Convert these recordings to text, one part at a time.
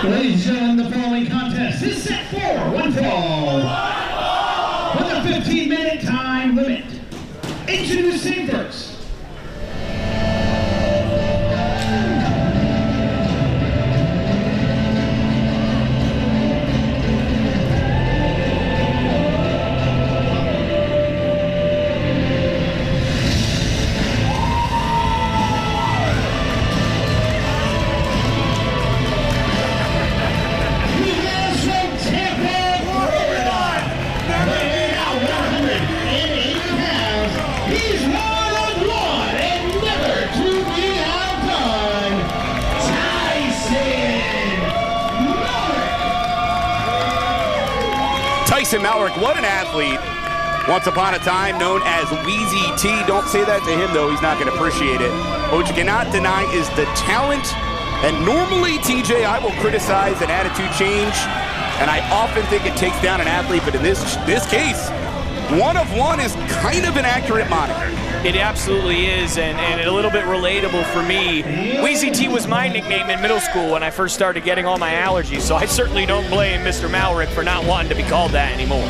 Ladies and gentlemen, the following contest is set for one fall with a 15-minute time limit. Introducing first. Tyson Malrick, what an athlete. Once upon a time known as Wheezy T. Don't say that to him, though. He's not going to appreciate it. But what you cannot deny is the talent. And normally, TJ, I will criticize an attitude change. And I often think it takes down an athlete. But in this case, one of one is kind of an accurate moniker. It absolutely is, and a little bit relatable for me. Wheezy T was my nickname in middle school when I first started getting all my allergies, so I certainly don't blame Mr. Malrick for not wanting to be called that anymore.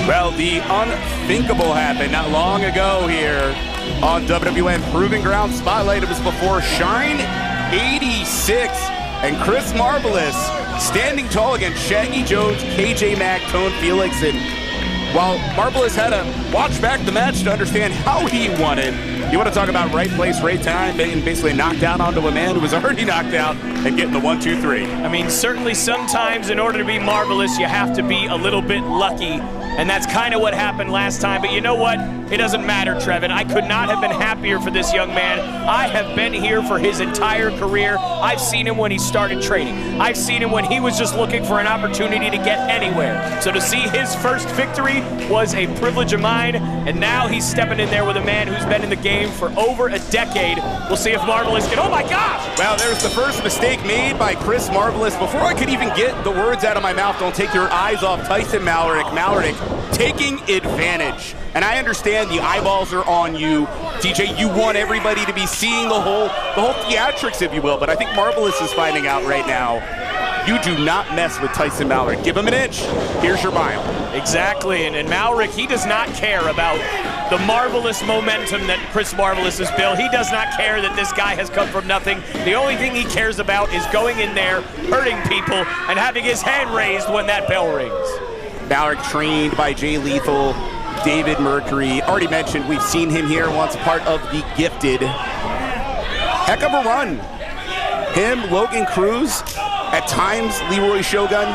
Well, the unthinkable happened not long ago here on WWN Proving Ground Spotlight. It was before Shine 86 and Chris Marvelous standing tall against Shaggy Jones, KJ Mack, Tone Felix. And while Marvelous had to watch back the match to understand how he won it, you want to talk about right place, right time, and basically knocked out onto a man who was already knocked out and getting the 1, 2, 3. I mean, certainly sometimes in order to be marvelous, you have to be a little bit lucky. And that's kind of what happened last time. But you know what? It doesn't matter, Trevin. I could not have been happier for this young man. I have been here for his entire career. I've seen him when he started training. I've seen him when he was just looking for an opportunity to get anywhere. So to see his first victory was a privilege of mine. And now he's stepping in there with a man who's been in the game for over a decade. We'll see if Marvelous can, oh my gosh! Well, there's the first mistake made by Chris Marvelous. Before I could even get the words out of my mouth, don't take your eyes off Tyson Malrick. Malrick taking advantage. And I understand the eyeballs are on you, TJ. You want everybody to be seeing the whole theatrics, if you will. But I think Marvelous is finding out right now, you do not mess with Tyson Malrick. Give him an inch. Here's your mile. Exactly. And Malrick, he does not care about the marvelous momentum that Chris Marvelous has built. He does not care that this guy has come from nothing. The only thing he cares about is going in there, hurting people, and having his hand raised when that bell rings. Malrick trained by Jay Lethal, David Mercury. Already mentioned, we've seen him here once, part of the Gifted. Heck of a run. Him, Logan Cruz, at times Leroy Shogun.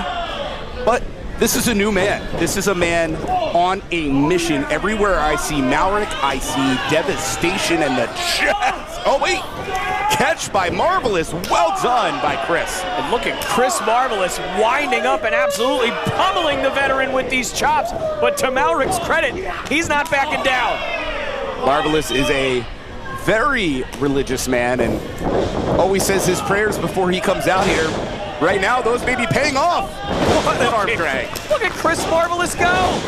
But this is a new man. This is a man on a mission. Everywhere I see Malrick, I see devastation and the chest. Oh, wait. Catch by Marvelous. Well done by Chris. And look at Chris Marvelous winding up and absolutely pummeling the veteran with these chops. But to Malrick's credit, he's not backing down. Marvelous is a very religious man and always says his prayers before he comes out here. Right now, those may be paying off. What an arm drag. Look at Chris Marvelous go.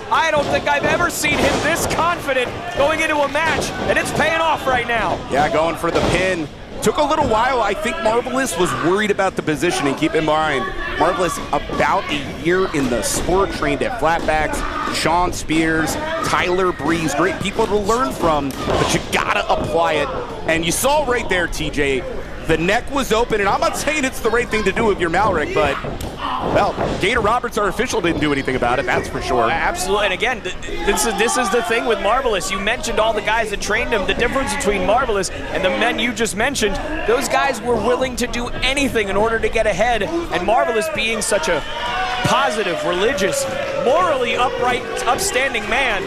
I don't think I've ever seen him this confident going into a match, and it's paying off right now. Yeah, going for the pin. Took a little while. I think Marvelous was worried about the positioning. Keep in mind, Marvelous about a year in the sport, trained at Flatbacks, Sean Spears, Tyler Breeze, great people to learn from, but you gotta apply it. And you saw right there, TJ, the neck was open, and I'm not saying it's the right thing to do if you're Malrick, but, well, Gator Roberts, our official, didn't do anything about it, that's for sure. Absolutely, and again, this is the thing with Marvelous. You mentioned all the guys that trained him. The difference between Marvelous and the men you just mentioned, those guys were willing to do anything in order to get ahead, and Marvelous being such a positive, religious, morally upright, upstanding man,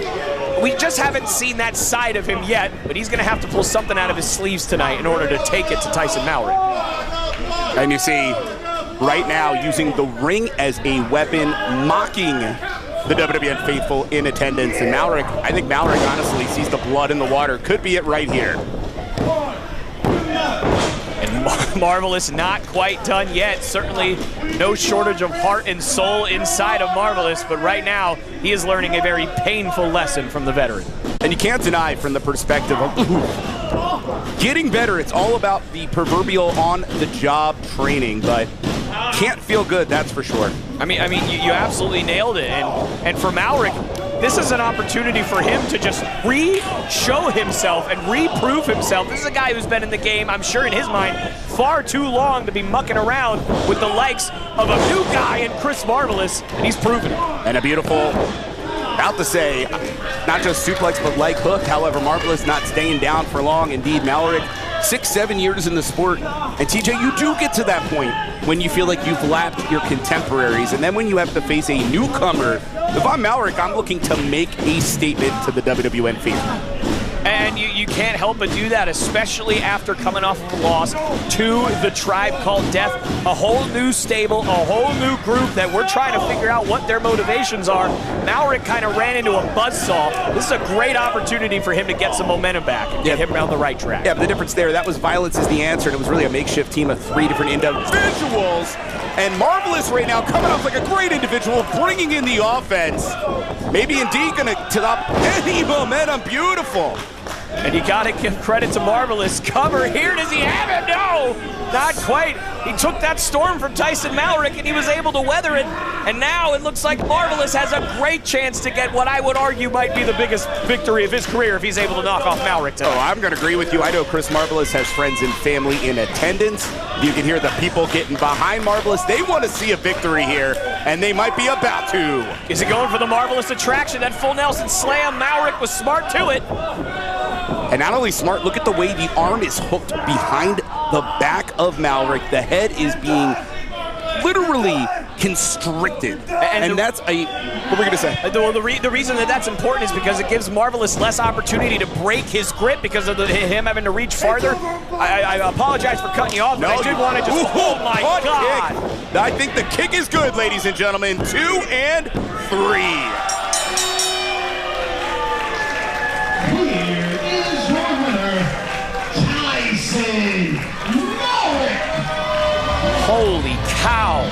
we just haven't seen that side of him yet, but he's going to have to pull something out of his sleeves tonight in order to take it to Tyson Malrick. And you see, right now, using the ring as a weapon, mocking the WWN faithful in attendance. And Malrick, I think Malrick honestly sees the blood in the water. Could be it right here. And Marvelous not quite done yet. Certainly no shortage of heart and soul inside of Marvelous, but right now he is learning a very painful lesson from the veteran. And you can't deny from the perspective of getting better, it's all about the proverbial on-the-job training, but can't feel good, that's for sure. I mean, you absolutely nailed it. And for Malrick, this is an opportunity for him to just re-show himself and re-prove himself. This is a guy who's been in the game, I'm sure in his mind, far too long to be mucking around with the likes of a new guy in Chris Marvelous, and he's proven it. And a beautiful, about to say, not just suplex, but leg hook. However, Marvelous not staying down for long. Indeed, Malrick, 6-7 years in the sport. And TJ, you do get to that point when you feel like you've lapped your contemporaries. And then when you have to face a newcomer, if I'm Malrick, I'm looking to make a statement to the WWN field. And you can't help but do that, especially after coming off of a loss to the Tribe Called Death. A whole new stable, a whole new group that we're trying to figure out what their motivations are. Malrick kind of ran into a buzzsaw. This is a great opportunity for him to get some momentum back and get him on the right track. Yeah, but the difference there, that was Violence is the answer, and it was really a makeshift team of 3 different individuals. And Marvelous right now coming off like a great individual, bringing in the offense. Maybe indeed going to stop any momentum. Beautiful. And you got to give credit to Marvelous. Cover here. Does he have him? No, not quite. He took that storm from Tyson Malrick, and he was able to weather it. And now it looks like Marvelous has a great chance to get what I would argue might be the biggest victory of his career if he's able to knock off Malrick tonight. Oh, I'm going to agree with you. I know Chris Marvelous has friends and family in attendance. You can hear the people getting behind Marvelous. They want to see a victory here, and they might be about to. Is he going for the Marvelous attraction? That full Nelson slam. Malrick was smart to it. And not only smart, look at the way the arm is hooked behind the back of Malrick. The head is being literally constricted. And that's a, what were we going to say? Well, the reason that that's important is because it gives Marvelous less opportunity to break his grip because of him having to reach farther. I apologize for cutting you off, but I did want to just, oh my God. Kick. I think the kick is good, ladies and gentlemen. 2 and 3. Holy cow.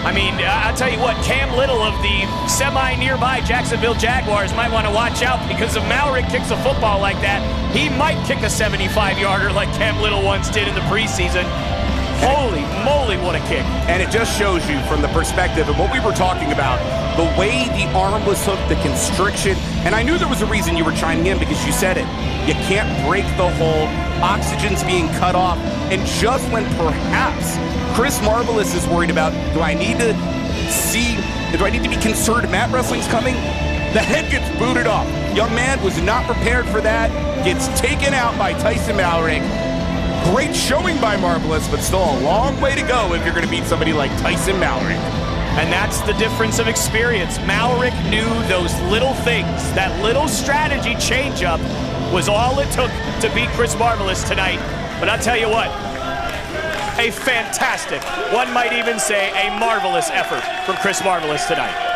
I mean, I'll tell you what, Cam Little of the semi-nearby Jacksonville Jaguars might want to watch out because if Malrick kicks a football like that, he might kick a 75-yarder like Cam Little once did in the preseason. Holy moly, what a kick. And it just shows you from the perspective of what we were talking about, the way the arm was hooked, the constriction, and I knew there was a reason you were chiming in because you said it. You can't break the hold, oxygen's being cut off, and just when perhaps Chris Marvelous is worried about, do I need to be concerned mat wrestling's coming? The head gets booted off. Young man was not prepared for that, gets taken out by Tyson Malrick. Great showing by Marvelous, but still a long way to go if you're going to beat somebody like Tyson Malrick. And that's the difference of experience. Malrick knew those little things, that little strategy change-up was all it took to beat Chris Marvelous tonight. But I'll tell you what, a fantastic, one might even say a marvelous effort from Chris Marvelous tonight.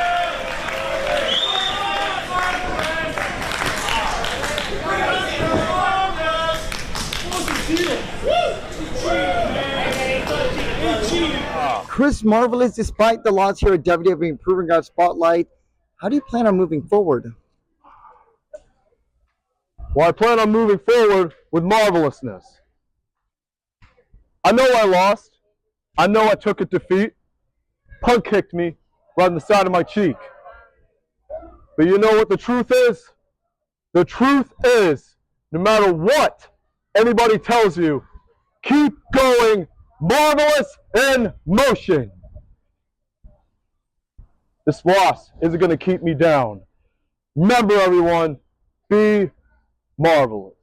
Chris Marvelous, despite the loss here at WWE improving our spotlight, how do you plan on moving forward? Well, I plan on moving forward with marvelousness. I know I lost. I know I took a defeat. Punk kicked me right on the side of my cheek. But you know what the truth is? The truth is, no matter what anybody tells you, keep going marvelous in motion. This loss isn't going to keep me down. Remember, everyone, be marvelous.